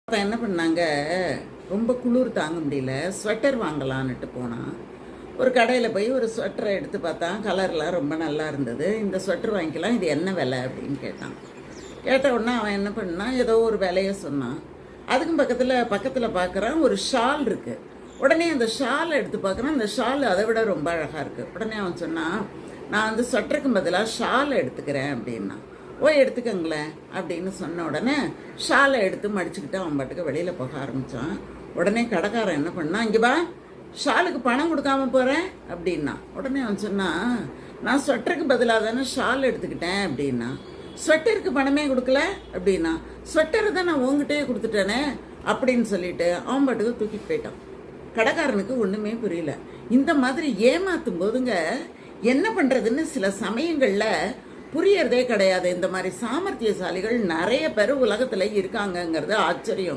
அப்போ என்ன பண்ணாங்க, ரொம்ப குளிர் தாங்க முடியல, ஸ்வெட்டர் வாங்கலான்னுட்டு போனான். ஒரு கடையில் போய் ஒரு ஸ்வெட்டரை எடுத்து பார்த்தான். கலர்லாம் ரொம்ப நல்லா இருந்தது. இந்த ஸ்வெட்டர் வாங்கிக்கலாம், இது என்ன விலை அப்படின்னு கேட்டான். கேட்ட உடனே அவன் என்ன பண்ணான், ஏதோ ஒரு விலையை சொன்னான். அதுக்கும் பக்கத்தில் பார்க்குறான், ஒரு ஷால் இருக்குது. உடனே அந்த ஷாலை எடுத்து பார்க்குறான். அந்த ஷால் அதை விட ரொம்ப அழகாக இருக்குது. உடனே அவன் சொன்னான், நான் வந்து ஸ்வெட்டருக்கும் பதிலாக ஷாலை எடுத்துக்கிறேன் அப்படின்னா. எடுத்துக்கங்களேன் அப்படின்னு சொன்ன உடனே ஷாலை எடுத்து மடிச்சுக்கிட்டு அவன் பாட்டுக்கு வெளியில் போக ஆரம்பித்தான். உடனே கடைக்காரன் என்ன பண்ணான், இங்கே வா, ஷாலுக்கு பணம் கொடுக்காம போகிறேன் அப்படின்னா. உடனே அவன் சொன்னான், நான் ஸ்வெட்டருக்கு பதிலாக தானே ஷால் எடுத்துக்கிட்டேன் அப்படின்னா. ஸ்வெட்டருக்கு பணமே கொடுக்கல அப்படின்னா. ஸ்வெட்டரை தான் நான் உங்ககிட்டயே கொடுத்துட்டேனே அப்படின்னு சொல்லிட்டு அவன் பாட்டுக்கு தூக்கிட்டு போயிட்டான். கடைக்காரனுக்கு ஒன்றுமே புரியல. இந்த மாதிரி ஏமாத்தும் போதுங்க என்ன பண்ணுறதுன்னு சில சமயங்களில் புரியறதே கிடையாது. இந்த மாதிரி சாமர்த்தியசாலிகள் நிறைய பேர் உலகத்தில் இருக்காங்கங்கிறது ஆச்சரியம்.